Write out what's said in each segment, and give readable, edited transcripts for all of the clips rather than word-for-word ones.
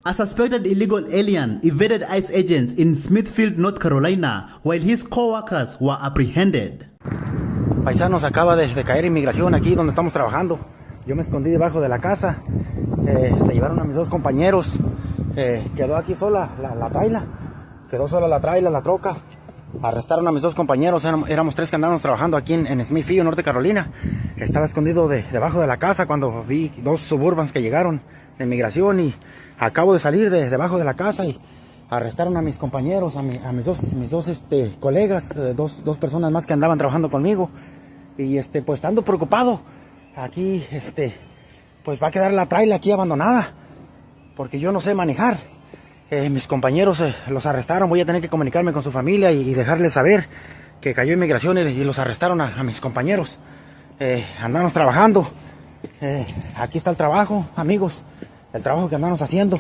A suspected illegal alien evaded ICE agents in Smithfield, North Carolina, while his co-workers were apprehended. Paisanos, acaba de caer inmigración aquí donde estamos trabajando. Yo me escondí debajo de la casa. Se llevaron a mis dos compañeros. Quedó aquí sola la traila. Quedó sola la traila, la troca. Arrestaron a mis dos compañeros. Éramos tres que andábamos trabajando aquí en Smithfield, Norte Carolina. Estaba escondido debajo de la casa cuando vi dos suburbans que llegaron de inmigración y acabo de salir debajo de la casa y arrestaron a mis compañeros, a mis dos colegas, dos personas más que andaban trabajando conmigo. Y pues ando preocupado. Aquí pues va a quedar la traila aquí abandonada porque yo no sé manejar. Mis compañeros los arrestaron. Voy a tener que comunicarme con su familia y dejarles saber que cayó inmigración y los arrestaron a mis compañeros. Andamos trabajando. Aquí está el trabajo, amigos. El trabajo que andamos haciendo.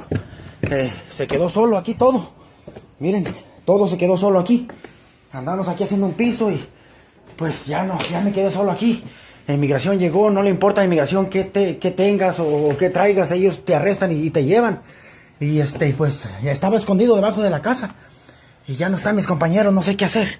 Se quedó solo aquí todo. Miren, todo se quedó solo aquí. Andamos aquí haciendo un piso y pues ya me quedé solo aquí. La inmigración llegó, no le importa a inmigración qué tengas o qué traigas, ellos te arrestan y te llevan. Y pues ya estaba escondido debajo de la casa. Y ya no están mis compañeros, no sé qué hacer.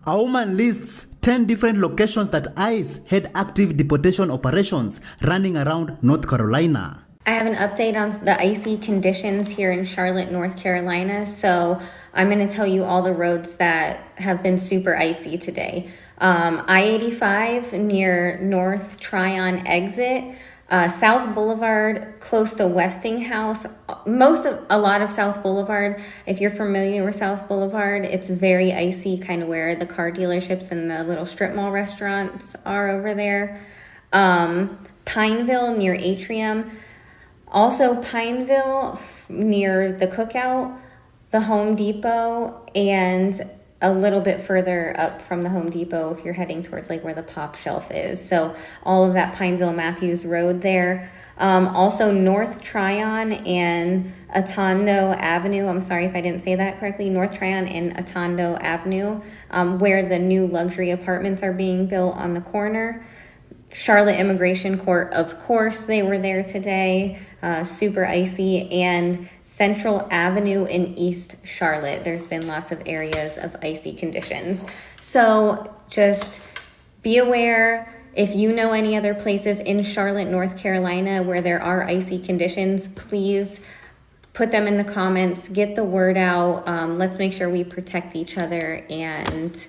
A woman lists 10 different locations that ICE had active deportation operations running around North Carolina. I have an update on the icy conditions here in Charlotte, North Carolina. So I'm going to tell you all the roads that have been super icy today. I-85 near North Tryon exit, South Boulevard close to Westinghouse, a lot of South Boulevard. If you're familiar with South Boulevard, it's very icy, kind of where the car dealerships and the little strip mall restaurants are over there. Pineville near Atrium. Also Pineville near the Cookout, the Home Depot, and a little bit further up from the Home Depot if you're heading towards like where the Pop Shelf is. So all of that Pineville Matthews Road there. Also North Tryon and Atondo Avenue. I'm sorry if I didn't say that correctly. North Tryon and Atondo Avenue, where the new luxury apartments are being built on the corner. Charlotte Immigration Court, of course, they were there today, super icy, and Central Avenue in East Charlotte. There's been lots of areas of icy conditions. So just be aware, if you know any other places in Charlotte, North Carolina, where there are icy conditions, please put them in the comments, get the word out. Let's make sure we protect each other, and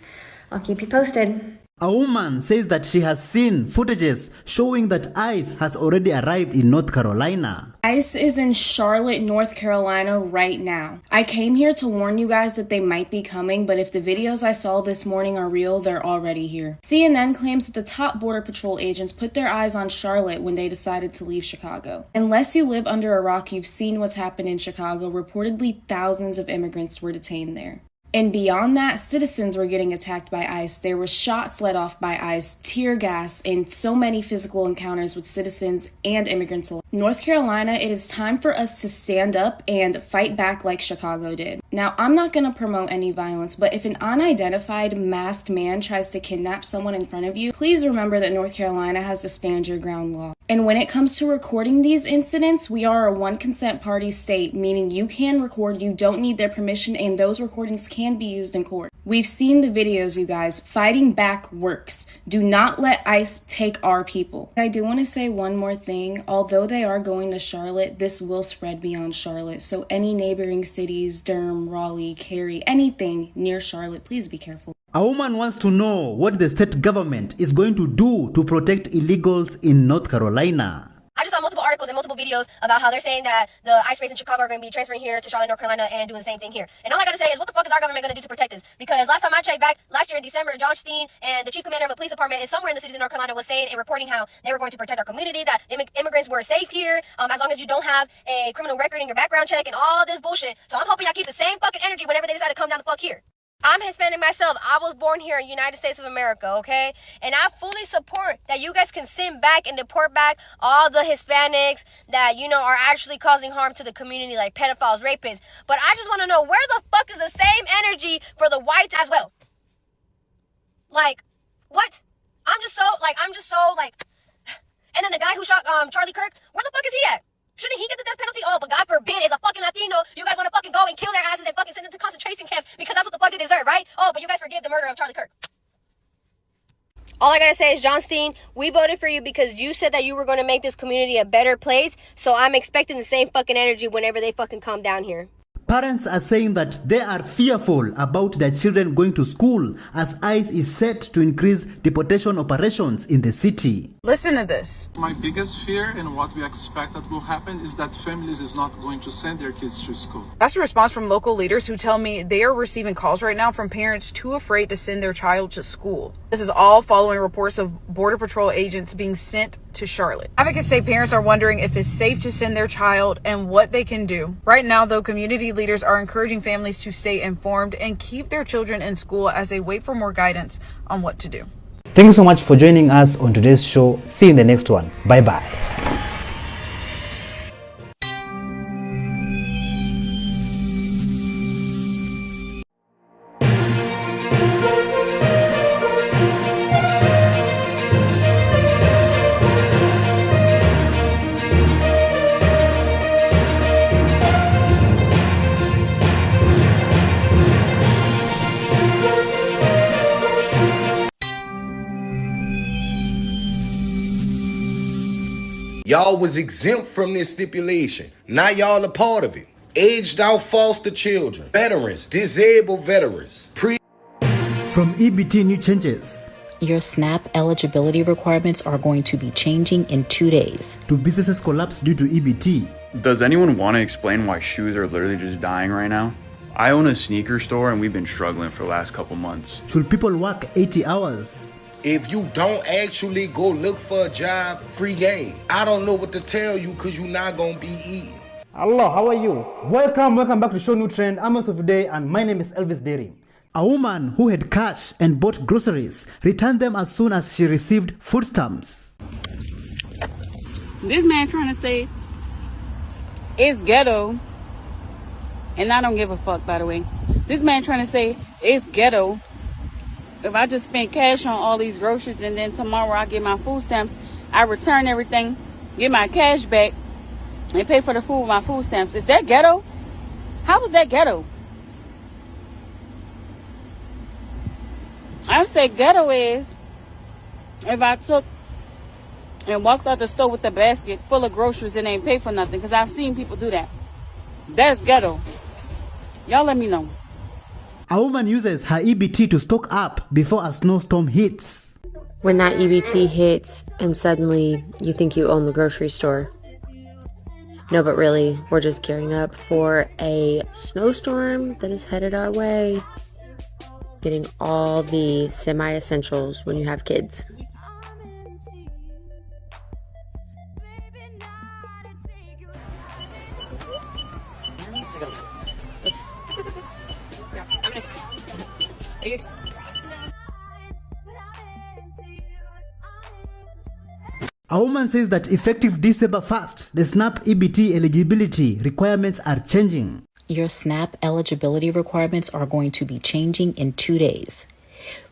I'll keep you posted. A woman says that she has seen footages showing that ICE has already arrived in North Carolina. ICE is in Charlotte, North Carolina right now. I came here to warn you guys that they might be coming, but if the videos I saw this morning are real, they're already here. CNN claims that the top Border Patrol agents put their eyes on Charlotte when they decided to leave Chicago. Unless you live under a rock, you've seen what's happened in Chicago. Reportedly, thousands of immigrants were detained there. And beyond that, citizens were getting attacked by ICE. There were shots let off by ICE, tear gas, and so many physical encounters with citizens and immigrants alike. North Carolina, it is time for us to stand up and fight back like Chicago did. Now, I'm not going to promote any violence, but if an unidentified masked man tries to kidnap someone in front of you, please remember that North Carolina has a stand your ground law. And when it comes to recording these incidents, we are a one consent party state, meaning you can record, you don't need their permission, and those recordings can be used in court. We've seen the videos, you guys. Fighting back works. Do not let ICE take our people. I do want to say one more thing. Although they are going to Charlotte, this will spread beyond Charlotte. So any neighboring cities, Durham, Raleigh, Cary, anything near Charlotte, please be careful. A woman wants to know what the state government is going to do to protect illegals in North Carolina. I just saw multiple articles and multiple videos about how they're saying that the ICE base in Chicago are going to be transferring here to Charlotte, North Carolina, and doing the same thing here. And all I got to say is, what the fuck is our government going to do to protect us? Because last time I checked back, last year in December, John Steen and the chief commander of a police department in somewhere in the cities in North Carolina was saying and reporting how they were going to protect our community, that immigrants were safe here, as long as you don't have a criminal record in your background check and all this bullshit. So I'm hoping y'all keep the same fucking energy whenever they decide to come down the fuck here. I'm Hispanic myself. I was born here in the United States of America, okay? And I fully support that you guys can send back and deport back all the Hispanics that, are actually causing harm to the community, like pedophiles, rapists. But I just want to know, where the fuck is the same energy for the whites as well? Like, what? I'm just so, and then the guy who shot Charlie Kirk, where the fuck is he at? Shouldn't he get the death penalty? Oh, but God forbid, as a fucking Latino, you guys want to fucking go and kill their asses and fucking send them to concentration camps because that's what the fuck they deserve, right? Oh, but you guys forgive the murder of Charlie Kirk. All I gotta say is, John Steen, we voted for you because you said that you were going to make this community a better place, so I'm expecting the same fucking energy whenever they fucking come down here. Parents are saying that they are fearful about their children going to school as ICE is set to increase deportation operations in the city. Listen to this. My biggest fear and what we expect that will happen is that families is not going to send their kids to school. That's a response from local leaders who tell me they are receiving calls right now from parents too afraid to send their child to school. This is all following reports of Border Patrol agents being sent to Charlotte. Advocates say parents are wondering if it's safe to send their child and what they can do. Right now, though, community leaders are encouraging families to stay informed and keep their children in school as they wait for more guidance on what to do. Thank you so much for joining us on today's show. See you in the next one. Bye bye. Y'all was exempt from this stipulation. Now y'all a part of it. Aged out foster children, veterans, disabled veterans. From EBT New Changes. Your SNAP eligibility requirements are going to be changing in 2 days. To businesses collapse due to EBT. Does anyone want to explain why shoes are literally just dying right now? I own a sneaker store and we've been struggling for the last couple months. Should people work 80 hours? If you don't actually go look for a job, free game. I don't know what to tell you because you're not going to be eating. Hello, how are you? Welcome back to Show New Trend. I'm Yusuf today and my name is Elvis Dairy. A woman who had cash and bought groceries returned them as soon as she received food stamps. This man trying to say it's ghetto, and I don't give a fuck, by the way. This man trying to say it's ghetto if I just spend cash on all these groceries and then tomorrow I get my food stamps, I return everything, get my cash back, and pay for the food with my food stamps. Is that ghetto? How is that ghetto? I would say ghetto is if I took and walked out the store with a basket full of groceries and ain't pay for nothing, because I've seen people do that. That's ghetto. Y'all let me know. A woman uses her EBT to stock up before a snowstorm hits. When that EBT hits and suddenly you think you own the grocery store. No, but really, we're just gearing up for a snowstorm that is headed our way. Getting all the semi-essentials when you have kids. A woman says that effective December 1st, the SNAP EBT eligibility requirements are changing. Your SNAP eligibility requirements are going to be changing in 2 days.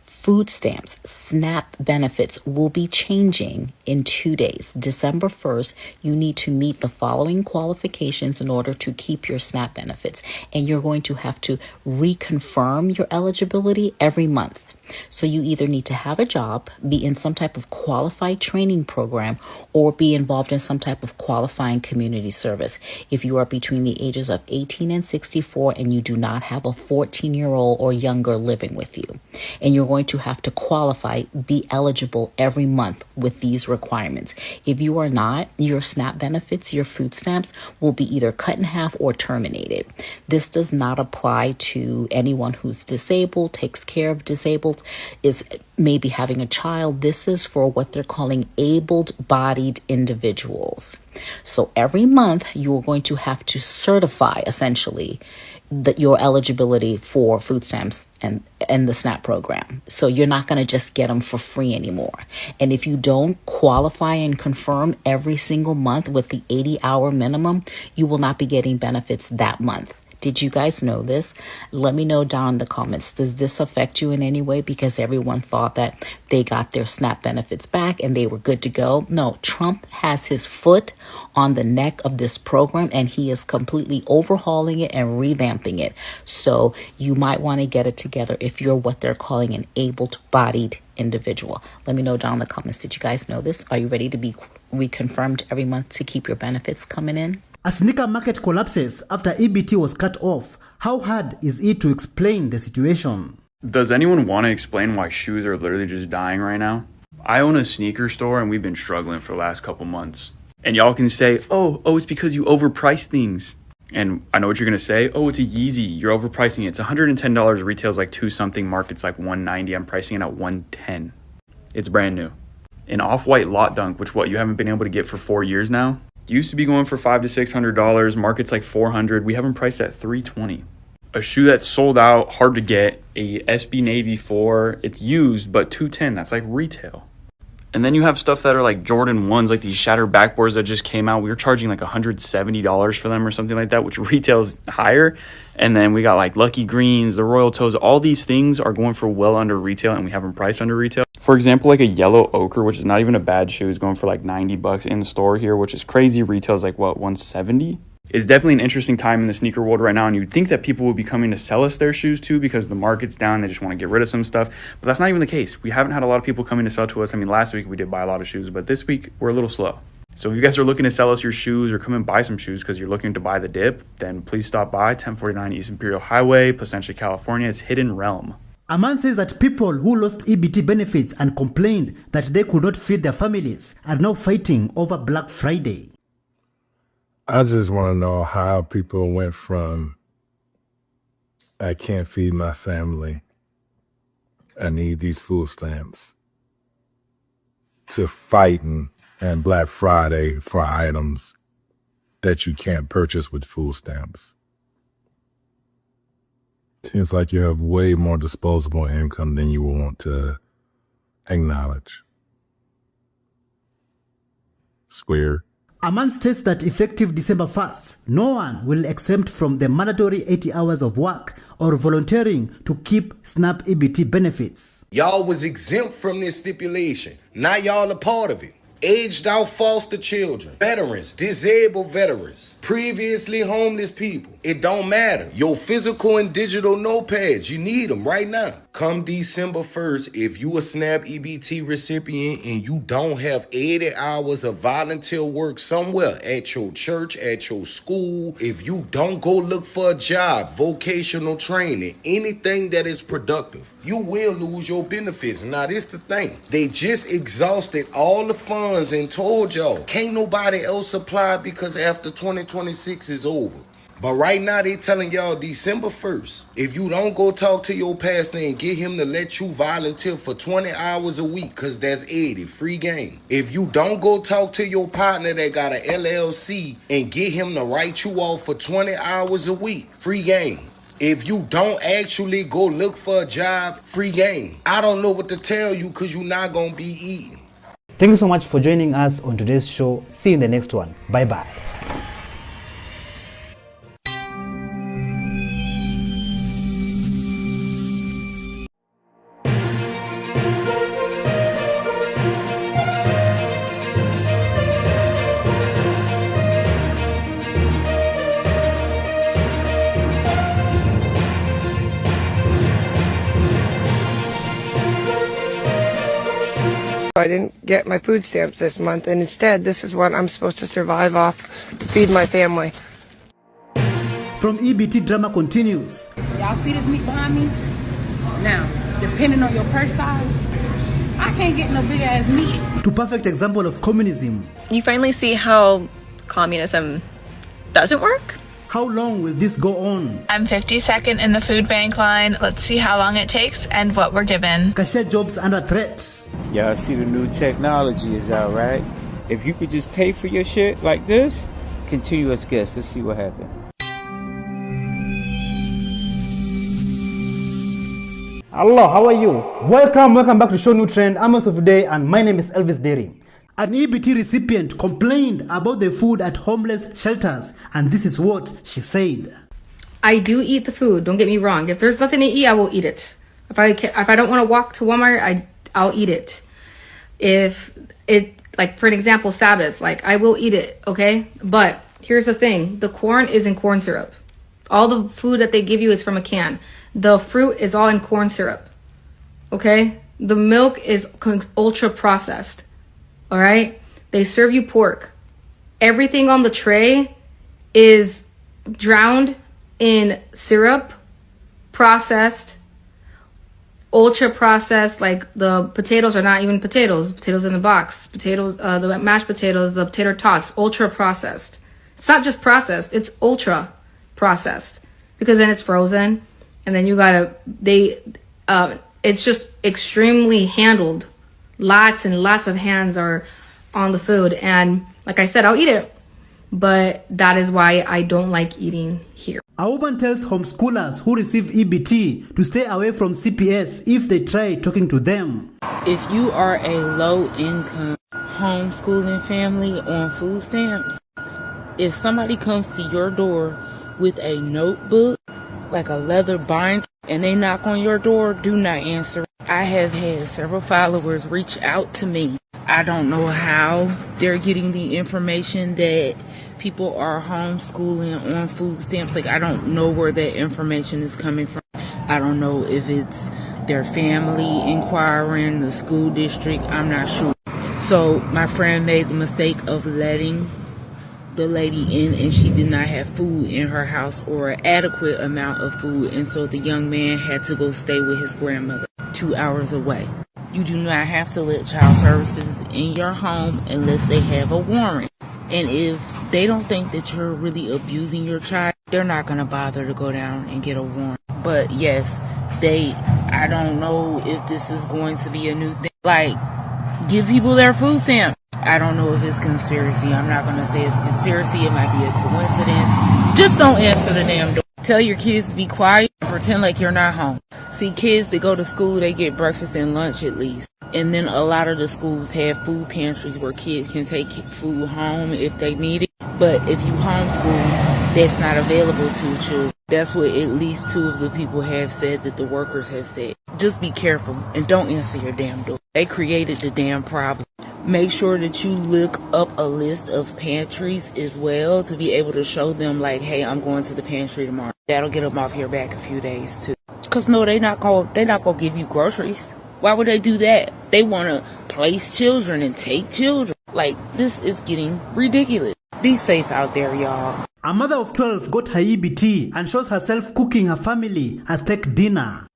Food stamps, SNAP benefits will be changing in 2 days. December 1st, you need to meet the following qualifications in order to keep your SNAP benefits. And you're going to have to reconfirm your eligibility every month. So you either need to have a job, be in some type of qualified training program, or be involved in some type of qualifying community service. If you are between the ages of 18 and 64 and you do not have a 14-year-old or younger living with you, and you're going to have to qualify, be eligible every month with these requirements. If you are not, your SNAP benefits, your food stamps will be either cut in half or terminated. This does not apply to anyone who's disabled, takes care of disabled, is maybe having a child. This is for what they're calling able-bodied individuals. So every month you are going to have to certify essentially that your eligibility for food stamps and the SNAP program. So you're not going to just get them for free anymore. And if you don't qualify and confirm every single month with the 80-hour minimum, you will not be getting benefits that month. Did you guys know this? Let me know down in the comments. Does this affect you in any way? Because everyone thought that they got their SNAP benefits back and they were good to go. No, Trump has his foot on the neck of this program and he is completely overhauling it and revamping it. So you might want to get it together if you're what they're calling an able-bodied individual. Let me know down in the comments. Did you guys know this? Are you ready to be reconfirmed every month to keep your benefits coming in? A sneaker market collapses after EBT was cut off. How hard is it to explain the situation? Does anyone want to explain why shoes are literally just dying right now? I own a sneaker store and we've been struggling for the last couple months. And y'all can say, oh, it's because you overprice things. And I know what you're going to say. Oh, it's a Yeezy. You're overpricing it. It's $110. Retails like 2 something. Market's like $190. I'm pricing it at $110. It's brand new. An off-white lot dunk, which you haven't been able to get for 4 years now. Used to be going for $500 to $600. Market's like $400. We have them priced at $320. A shoe that's sold out, hard to get. A SB Navy 4. It's used, but $210. That's like retail. And then you have stuff that are like Jordan 1s, like these shattered backboards that just came out. We were charging like $170 for them or something like that, which retails higher. And then we got like Lucky Greens, the Royal Toes. All these things are going for well under retail, and we have them priced under retail. For example, like a yellow ochre, which is not even a bad shoe, is going for like $90 in the store here, which is crazy. Retail is like what, $170? It's definitely an interesting time in the sneaker world right now, and you'd think that people would be coming to sell us their shoes too because the market's down. They just want to get rid of some stuff, but that's not even the case. We haven't had a lot of people coming to sell to us. I mean, last week we did buy a lot of shoes, but this week we're a little slow. So if you guys are looking to sell us your shoes or come and buy some shoes because you're looking to buy the dip, then please stop by 1049 East Imperial Highway, Placentia, California. It's Hidden Realm. A man says that people who lost EBT benefits and complained that they could not feed their families are now fighting over Black Friday. I just want to know how people went from, I can't feed my family, I need these food stamps, to fighting and Black Friday for items that you can't purchase with food stamps. Seems like you have way more disposable income than you want to acknowledge. Square. A man states that effective December 1st, no one will exempt from the mandatory 80 hours of work or volunteering to keep SNAP EBT benefits. Y'all was exempt from this stipulation. Now y'all a part of it. Aged out foster children, veterans, disabled veterans, previously homeless people. It don't matter. Your physical and digital notepads, you need them right now. Come December 1st, if you a SNAP EBT recipient and you don't have 80 hours of volunteer work somewhere at your church, at your school, if you don't go look for a job, vocational training, anything that is productive, you will lose your benefits. Now, this the thing. They just exhausted all the funds and told y'all, can't nobody else apply because after 2026 is over. But right now, they telling y'all December 1st, if you don't go talk to your pastor and get him to let you volunteer for 20 hours a week, because that's 80, free game. If you don't go talk to your partner that got an LLC and get him to write you off for 20 hours a week, free game. If you don't actually go look for a job, free game. I don't know what to tell you because you're not going to be eating. Thank you so much for joining us on today's show. See you in the next one. Bye-bye. I didn't get my food stamps this month, and instead, this is what I'm supposed to survive off to feed my family. From EBT drama continues. Y'all see this meat behind me? Now, depending on your purse size, I can't get no big ass meat. To perfect example of communism. You finally see how communism doesn't work? How long will this go on? I'm 52nd in the food bank line. Let's see how long it takes and what we're given. Cashier jobs under threat. Yeah, I see the new technology is out, right? If you could just pay for your shit like this, continuous guess. Let's see what happens. Hello, how are you? Welcome back to Show New Trend. I'm host of today, and my name is Elvis Derry. An EBT recipient complained about the food at homeless shelters, and this is what she said. I do eat the food. Don't get me wrong. If there's nothing to eat, I will eat it. If I don't want to walk to Walmart, I'll eat it. If it, like for an example, Sabbath, like I will eat it, okay? But here's the thing. The corn is in corn syrup. All the food that they give you is from a can. The fruit is all in corn syrup, okay? The milk is ultra processed, all right? They serve you pork. Everything on the tray is drowned in syrup, processed, ultra processed. Like the potatoes are not even potatoes in the box, the mashed potatoes, the potato tots, ultra processed. It's not just processed, it's ultra processed, because then it's frozen, and then you gotta, it's just extremely handled. Lots and lots of hands are on the food, and like I said, I'll eat it, but that is why I don't like eating here. A woman tells homeschoolers who receive EBT to stay away from CPS if they try talking to them. If you are a low-income homeschooling family on food stamps, if somebody comes to your door with a notebook, like a leather binder, and they knock on your door, do not answer. I have had several followers reach out to me. I don't know how they're getting the information that people are homeschooling on food stamps. Like, I don't know where that information is coming from. I don't know if it's their family inquiring, the school district, I'm not sure. So my friend made the mistake of letting the lady in, and she did not have food in her house or an adequate amount of food, and so the young man had to go stay with his grandmother 2 hours away. You do not have to let child services in your home unless they have a warrant. And if they don't think that you're really abusing your child, they're not going to bother to go down and get a warrant. But yes, I don't know if this is going to be a new thing. Like, give people their food stamp. I don't know if it's conspiracy. I'm not going to say it's a conspiracy. It might be a coincidence. Just don't answer the damn door. Tell your kids to be quiet and pretend like you're not home. See, kids that go to school, they get breakfast and lunch at least. And then a lot of the schools have food pantries where kids can take food home if they need it. But if you homeschool, that's not available to children. That's what at least 2 of the people have said, that the workers have said. Just be careful and don't answer your damn door. They created the damn problem. Make sure that you look up a list of pantries as well to be able to show them, like, hey, I'm going to the pantry tomorrow. That'll get them off your back a few days too. Cause no, they're not gonna give you groceries. Why would they do that? They want to place children and take children. Like, this is getting ridiculous. Be safe out there, y'all. A mother of 12 got her EBT and shows herself cooking her family a steak dinner.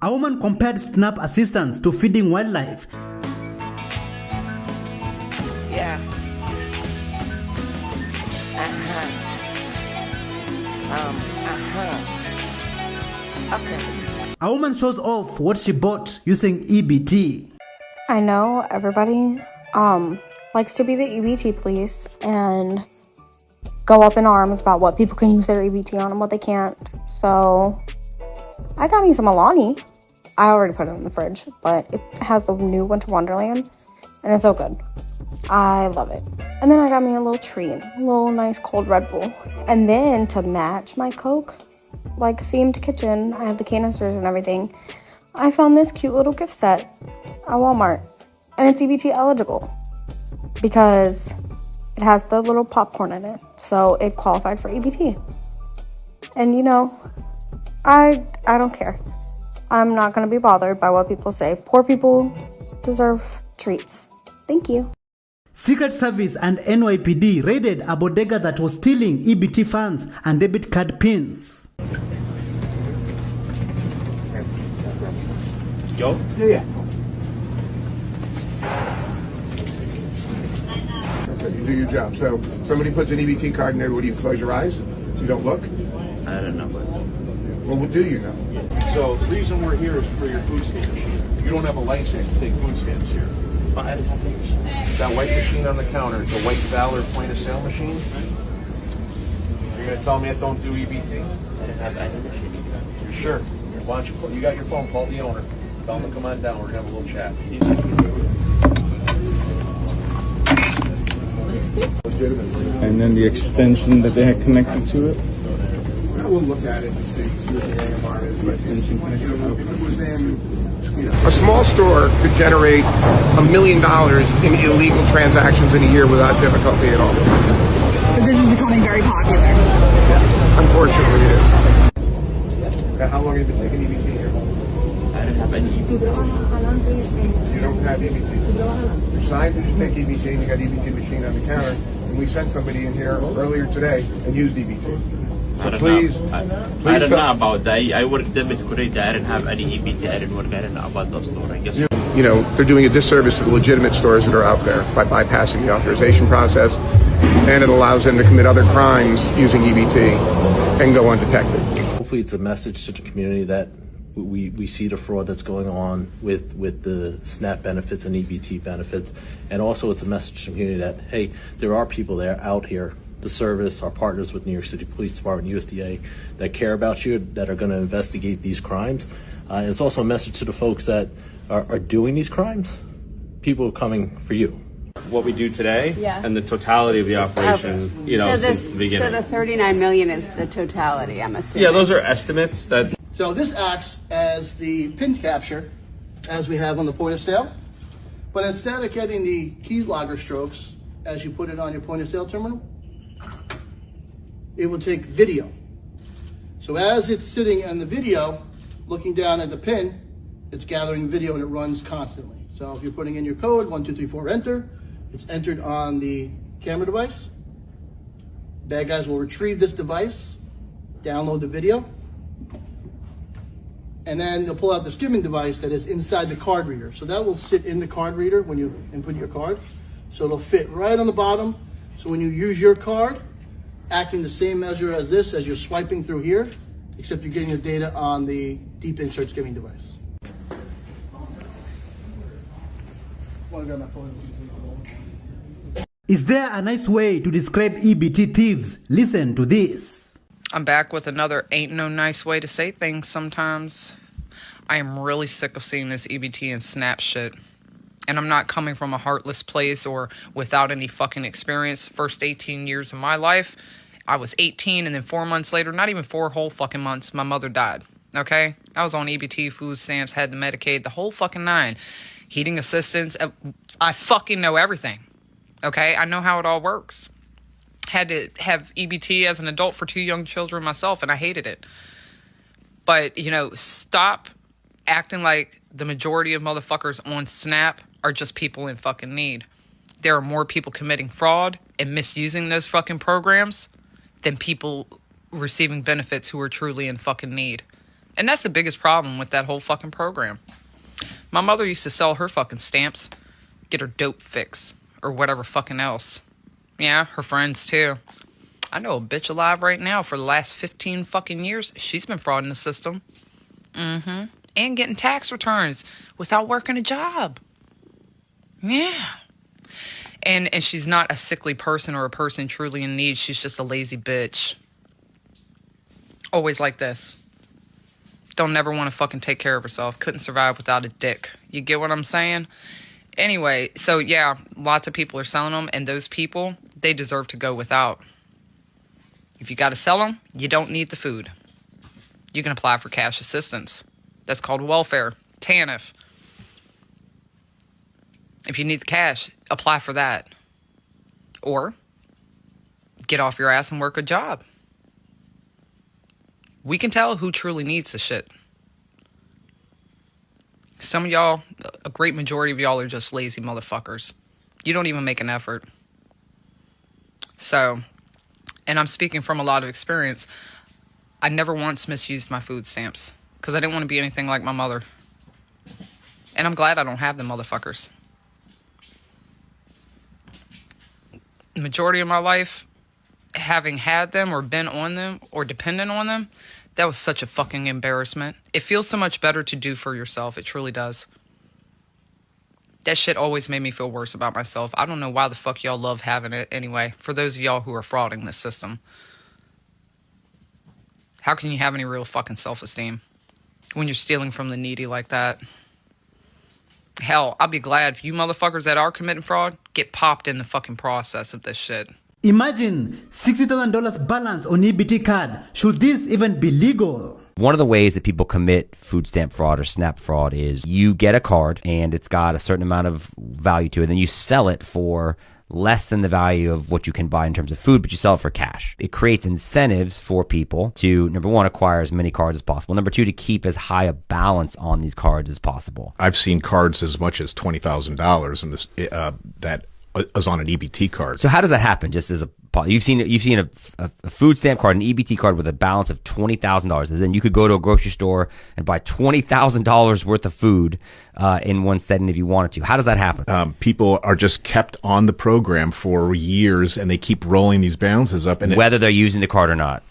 A woman compared SNAP assistance to feeding wildlife. Yeah. Okay. A woman shows off what she bought using EBT. I know everybody likes to be the EBT police and go up in arms about what people can use their EBT on and what they can't. So I got me some Alani. I already put it in the fridge, but it has the new Winter Wonderland, and it's so good. I love it. And then I got me a little treat, a little nice cold Red Bull. And then to match my Coke, like themed kitchen, I have the canisters and everything. I found this cute little gift set at Walmart, and it's EBT eligible because it has the little popcorn in it, so it qualified for EBT. And you know, I don't care. I'm not going to be bothered by what people say. Poor people deserve treats. Thank you. Secret Service and NYPD raided a bodega that was stealing EBT funds and debit card pins. Joe? Yeah. You do your job. So somebody puts an EBT card in there. What do you close your eyes so you don't look? I don't know. Well, what do you know? So the reason we're here is for your food stamps. You don't have a license to take food stamps here. That white machine on the counter, it's a White Valor point of sale machine. You're gonna tell me it don't do EBT? I didn't have any machine. You're sure? Why don't you got your phone, call the owner. Tell him to come on down, we're gonna have a little chat. And then the extension that they had connected to it? We'll look at it and see what the AMR is. But if it was in, a small store could generate $1 million in illegal transactions in a year without difficulty at all. So this is becoming very popular. Yes, unfortunately it is. How long have you been taking EBT here? I don't have any EBT. You don't have EBT? Your sign says you take EBT and you got EBT machine on the counter. And we sent somebody in here earlier today and used EBT. So please, I don't know about that. I worked them with credit. I didn't have any EBT. I didn't work. I didn't know about the store. I guess. You know, they're doing a disservice to the legitimate stores that are out there by bypassing the authorization process, and it allows them to commit other crimes using EBT and go undetected. Hopefully it's a message to the community that we see the fraud that's going on with the SNAP benefits and EBT benefits, and also it's a message to the community that, hey, there are people there out here, the service, our partners with New York City Police Department, USDA, that care about you, that are going to investigate these crimes. And it's also a message to the folks that are doing these crimes. People are coming for you. What we do today, Yeah. and the totality of the operation, since the beginning. So the 39 million is the totality, I'm assuming. Yeah, those are estimates that. So this acts as the pin capture, as we have on the point of sale, but instead of getting the keylogger strokes as you put it on your point of sale terminal, it will take video. So as it's sitting in the video, looking down at the pin, it's gathering video and it runs constantly. So if you're putting in your code, 1234 enter, it's entered on the camera device. Bad guys will retrieve this device, download the video, and then they'll pull out the skimming device that is inside the card reader. So that will sit in the card reader when you input your card. So it'll fit right on the bottom. So when you use your card, acting the same measure as this, as you're swiping through here, except you're getting the data on the deep insert skimming device. Is there a nice way to describe EBT thieves? Listen to this. I'm back with another ain't no nice way to say things sometimes. I am really sick of seeing this EBT and SNAP shit. And I'm not coming from a heartless place or without any fucking experience. First 18 years of my life, I was 18 and then 4 months later, not even 4 whole fucking months, my mother died. Okay? I was on EBT, food stamps, had the Medicaid, the whole fucking nine. Heating assistance. I fucking know everything. Okay? I know how it all works. Had to have EBT as an adult for 2 young children myself, and I hated it. But, stop acting like the majority of motherfuckers on SNAP are just people in fucking need. There are more people committing fraud and misusing those fucking programs than people receiving benefits who are truly in fucking need. And that's the biggest problem with that whole fucking program. My mother used to sell her fucking stamps, get her dope fix, or whatever fucking else. Yeah, her friends too. I know a bitch alive right now for the last 15 fucking years. She's been frauding the system. And getting tax returns without working a job. Yeah. And she's not a sickly person or a person truly in need. She's just a lazy bitch. Always like this. Don't never want to fucking take care of herself. Couldn't survive without a dick. You get what I'm saying? Anyway, so yeah, lots of people are selling them, and those people, they deserve to go without. If you got to sell them, you don't need the food. You can apply for cash assistance. That's called welfare, TANF. If you need the cash, apply for that. Or get off your ass and work a job. We can tell who truly needs the shit. Some of y'all, a great majority of y'all are just lazy motherfuckers. You don't even make an effort. So, and I'm speaking from a lot of experience, I never once misused my food stamps because I didn't want to be anything like my mother. And I'm glad I don't have them motherfuckers. The majority of my life, having had them or been on them or dependent on them, That was such a fucking embarrassment. It feels so much better to do for yourself. It truly does. That shit always made me feel worse about myself. I don't know why the fuck y'all love having it anyway, for those of y'all who are frauding this system. How can you have any real fucking self-esteem when you're stealing from the needy like that? Hell, I'll be glad if you motherfuckers that are committing fraud get popped in the fucking process of this shit. Imagine $60,000 balance on EBT card. Should this even be legal? One of the ways that people commit food stamp fraud or SNAP fraud is you get a card and it's got a certain amount of value to it, and then you sell it for less than the value of what you can buy in terms of food, but you sell it for cash. It creates incentives for people to, number one, acquire as many cards as possible. Number two, to keep as high a balance on these cards as possible. I've seen cards as much as $20,000 in this that is on an EBT card. So how does that happen? Just as you've seen a food stamp card, an EBT card with a balance of $20,000, and then you could go to a grocery store and buy $20,000 worth of food in one setting if you wanted to. How does that happen? People are just kept on the program for years, and they keep rolling these balances up, and whether they're using the card or not.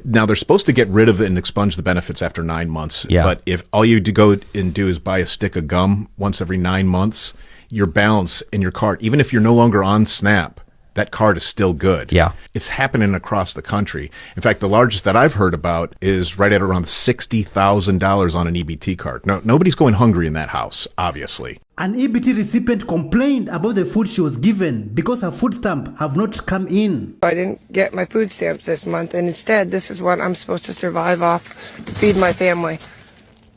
Now, they're supposed to get rid of it and expunge the benefits after 9 months. Yeah. But if all you go and do is buy a stick of gum once every 9 months, your balance in your card, even if you're no longer on SNAP, that card is still good. Yeah. It's happening across the country. In fact, the largest that I've heard about is right at around $60,000 on an EBT card. No, nobody's going hungry in that house, obviously. An EBT recipient complained about the food she was given because her food stamp have not come in. I didn't get my food stamps this month, and instead, this is what I'm supposed to survive off to feed my family.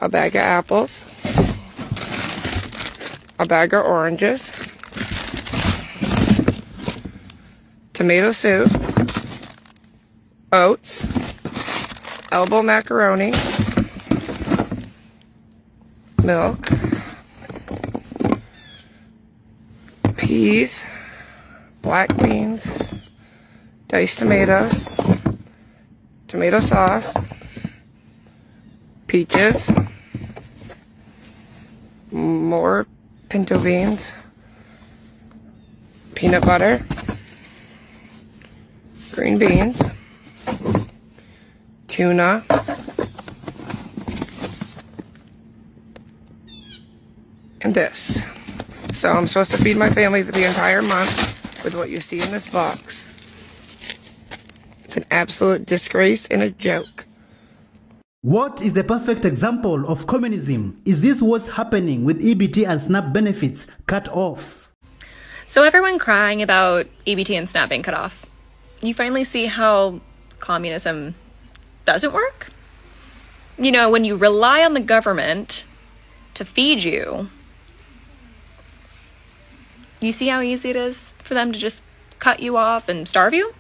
A bag of apples, a bag of oranges, tomato soup, oats, elbow macaroni, milk, peas, black beans, diced tomatoes, tomato sauce, peaches, more pinto beans, peanut butter, green beans, tuna, and this. So I'm supposed to feed my family for the entire month with what you see in this box. It's an absolute disgrace and a joke. What is the perfect example of communism? Is this what's happening with EBT and SNAP benefits cut off? So everyone crying about EBT and SNAP being cut off. You finally see how communism doesn't work? You know, when you rely on the government to feed you, you see how easy it is for them to just cut you off and starve you?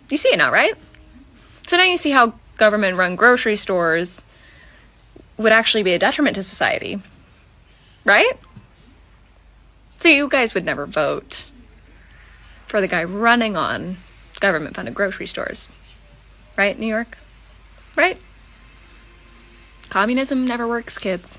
You see it now, right? So now you see how government-run grocery stores would actually be a detriment to society, right? So you guys would never vote for the guy running on government-funded grocery stores, right, New York? Right? Communism never works, kids.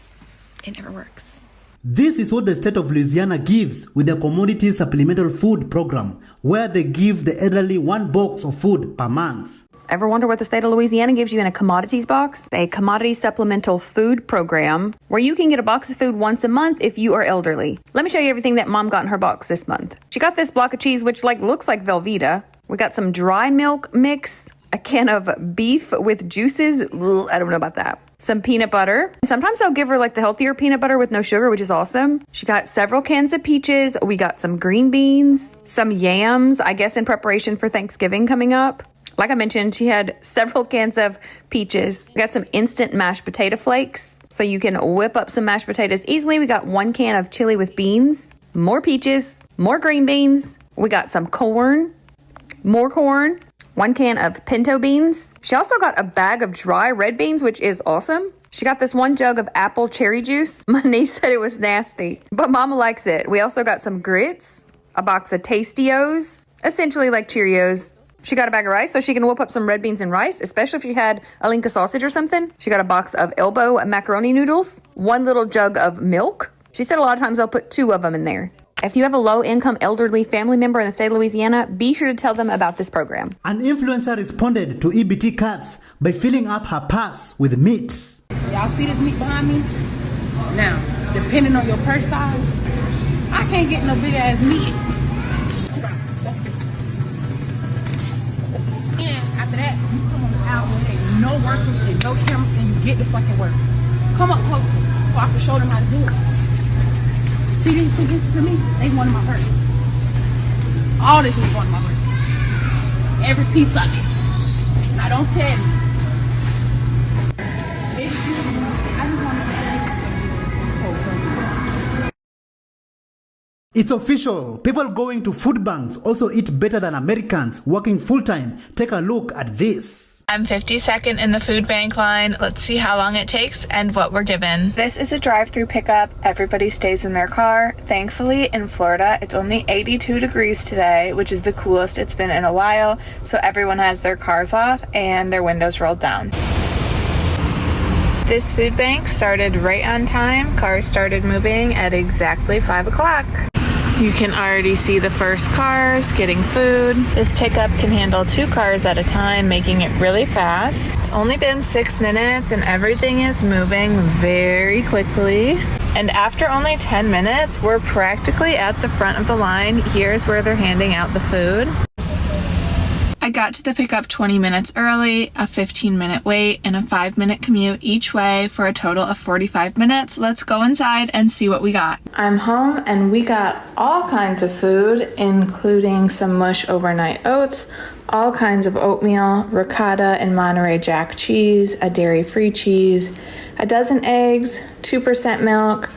It never works. This is what the state of Louisiana gives with the Commodity Supplemental Food Program, where they give the elderly 1 box of food per month. Ever wonder what the state of Louisiana gives you in a commodities box? A commodity supplemental food program where you can get a box of food once a month if you are elderly. Let me show you everything that Mom got in her box this month. She got this block of cheese, which looks like Velveeta. We got some dry milk mix, a can of beef with juices. I don't know about that. Some peanut butter. And sometimes I'll give her the healthier peanut butter with no sugar, which is awesome. She got several cans of peaches. We got some green beans, some yams, I guess in preparation for Thanksgiving coming up. Like I mentioned, she had several cans of peaches. We got some instant mashed potato flakes, so you can whip up some mashed potatoes easily. We got 1 can of chili with beans, more peaches, more green beans. We got some corn, more corn, 1 can of pinto beans. She also got a bag of dry red beans, which is awesome. She got this 1 jug of apple cherry juice. My niece said it was nasty, but Mama likes it. We also got some grits, a box of Tastios, essentially like Cheerios. She got a bag of rice so she can whip up some red beans and rice, especially if she had a Linka sausage or something. She got a box of elbow macaroni noodles, 1 little jug of milk. She said a lot of times they'll put 2 of them in there. If you have a low-income elderly family member in the state of Louisiana, be sure to tell them about this program. An influencer responded to EBT cards by filling up her purse with meat. Y'all see this meat behind me? Now, depending on your purse size, I can't get no big ass meat. And after that, you come on the out where there's no workers and no cameras and you get the fucking work. Come up closer so I can show them how to do it. See these tickets to me? They one of my purse. All this is one of my purse. Every piece of it. Now don't tell me. I just want to say. It's official. People going to food banks also eat better than Americans working full-time. Take a look at this. I'm 52nd in the food bank line. Let's see how long it takes and what we're given. This is a drive-through pickup. Everybody stays in their car. Thankfully, in Florida, it's only 82 degrees today, which is the coolest it's been in a while. So everyone has their cars off and their windows rolled down. This food bank started right on time. Cars started moving at exactly 5 o'clock. You can already see the first cars getting food. This pickup can handle 2 cars at a time, making it really fast. It's only been 6 minutes and everything is moving very quickly. And after only 10 minutes, we're practically at the front of the line. Here's where they're handing out the food. I got to the pickup 20 minutes early, a 15-minute wait, and a 5-minute commute each way for a total of 45 minutes. Let's go inside and see what we got. I'm home and we got all kinds of food, including some mush overnight oats, all kinds of oatmeal, ricotta and Monterey Jack cheese, a dairy-free cheese, a dozen eggs, 2% milk,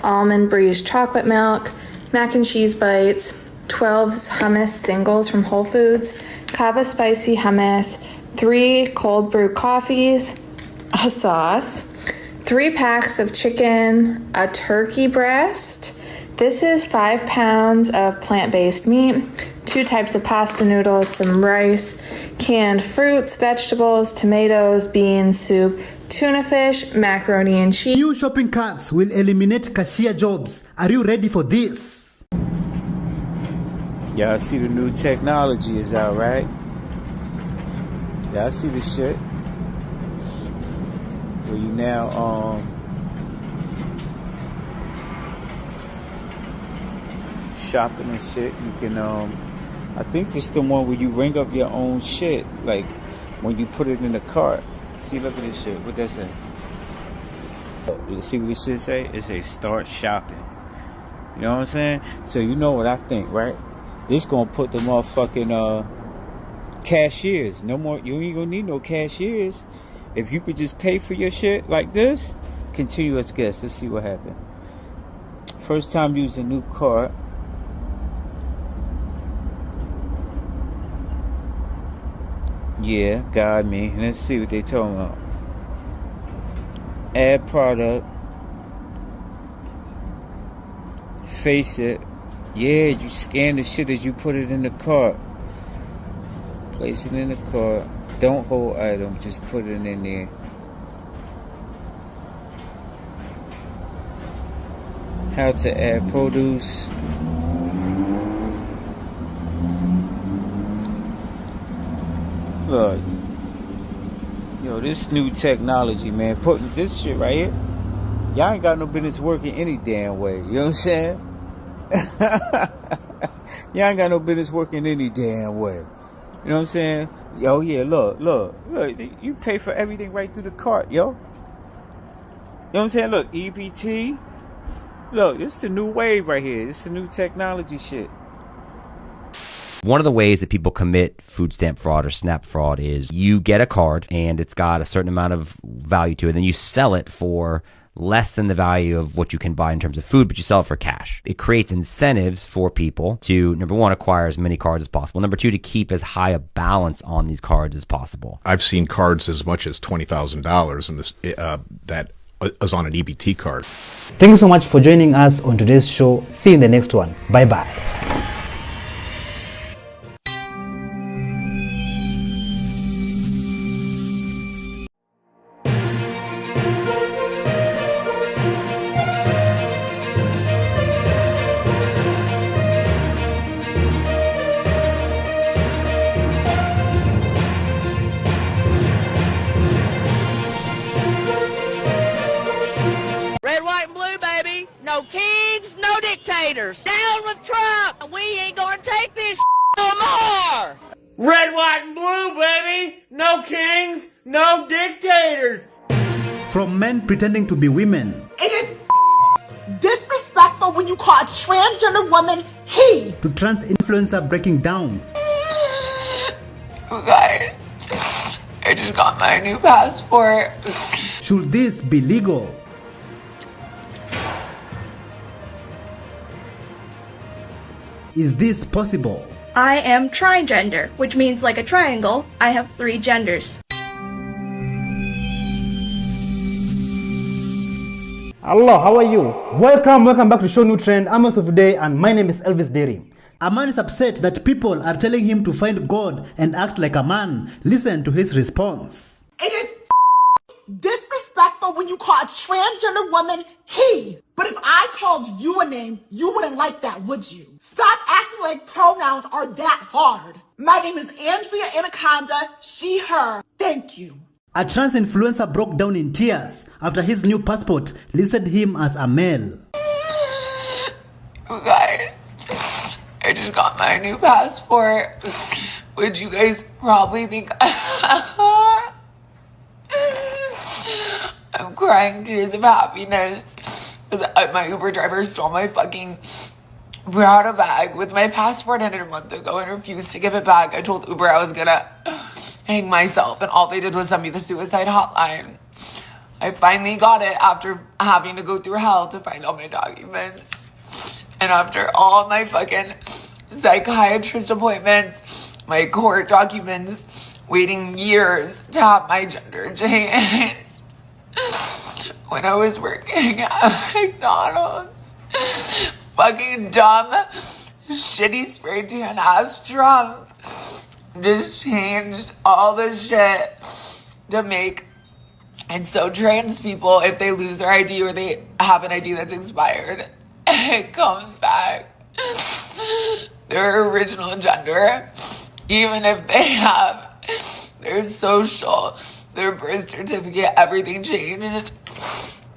almond breeze chocolate milk, mac and cheese bites, 12 hummus singles from Whole Foods, Kava spicy hummus, 3 cold brew coffees, a sauce, 3 packs of chicken, a turkey breast. This is 5 pounds of plant-based meat, 2 types of pasta noodles, some rice, canned fruits, vegetables, tomatoes, beans, soup, tuna fish, macaroni and cheese. New shopping carts will eliminate cashier jobs. Are you ready for this? Y'all see the new technology is out, right? Y'all see the shit. Where you now shopping and shit. You can I think this is the one where you ring up your own shit, like when you put it in the cart. See, look at this shit. What that say? You see what this shit say? It say start shopping. You know what I'm saying? So you know what I think, right? This gonna put the motherfucking cashiers. No more. You ain't gonna need no cashiers. If you could just pay for your shit like this, continuous guess. Let's see what happened. First time using new cart. Yeah, got me. Let's see what they talking about. Add product. Face it. Yeah, you scan the shit as you put it in the cart. Place it in the cart. Don't hold item, just put it in there. How to add produce. Look. Yo, this new technology, man. Putting this shit right here. Y'all ain't got no business working any damn way. You know what I'm saying? Y'all ain't got no business working any damn way. You know what I'm saying? Yo, yeah, look. You pay for everything right through the cart, yo. You know what I'm saying? Look, EBT. Look, this is the new wave right here. This is the new technology shit. One of the ways that people commit food stamp fraud or SNAP fraud is you get a card and it's got a certain amount of value to it, and then you sell it for less than the value of what you can buy in terms of food, but you sell it for cash. It creates incentives for people to, number one, acquire as many cards as possible. Number two, to keep as high a balance on these cards as possible. I've seen cards as much as $20,000 in this that is on an EBT card. Thank you so much for joining us on today's show. See you in the next one. Bye-bye. dictators. Down with Trump. We ain't gonna take this no more. Red, white, and blue, baby. No kings, no dictators. From men pretending to be women. It is disrespectful when you call a transgender woman he. To trans influencer breaking down. You guys, I just got my new passport. Should this be legal? Is this possible? I am trigender, which means like a triangle, I have 3 genders. Hello, how are you? Welcome back to Show New Trend. I'm also today, and my name is Elvis Deri. A man is upset that people are telling him to find God and act like a man. Listen to his response. It is disrespectful when you call a transgender woman he. But if I called you a name, you wouldn't like that, would you? Stop acting like pronouns are that hard. My name is Andrea Anaconda, she, her. Thank you. A trans influencer broke down in tears after his new passport listed him as a male. You guys, I just got my new passport, which you guys probably think I'm crying tears of happiness because my Uber driver stole my fucking Prada bag with my passport in it a month ago and refused to give it back. I told Uber I was gonna hang myself, and all they did was send me the suicide hotline. I finally got it after having to go through hell to find all my documents. And after all my fucking psychiatrist appointments, my court documents, waiting years to have my gender changed. When I was working at McDonald's, fucking dumb, shitty spray tan ass Trump just changed all the shit to make it so trans people, if they lose their ID or they have an ID that's expired, it comes back their original gender, even if they have their social, their birth certificate, everything changed.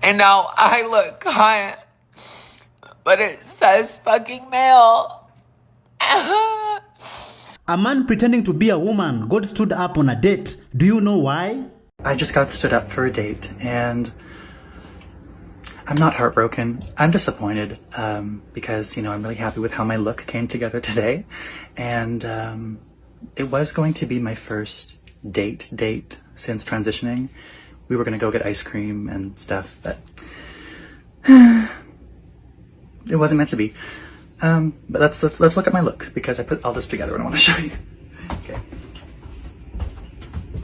And now I look hot, but it says fucking male. A man pretending to be a woman got stood up on a date. Do you know why? I just got stood up for a date, and I'm not heartbroken. I'm disappointed because, you know, I'm really happy with how my look came together today. And it was going to be my first date since transitioning. We were going to go get ice cream and stuff, but it wasn't meant to be. But let's look at my look, because I put all this together and I want to show you.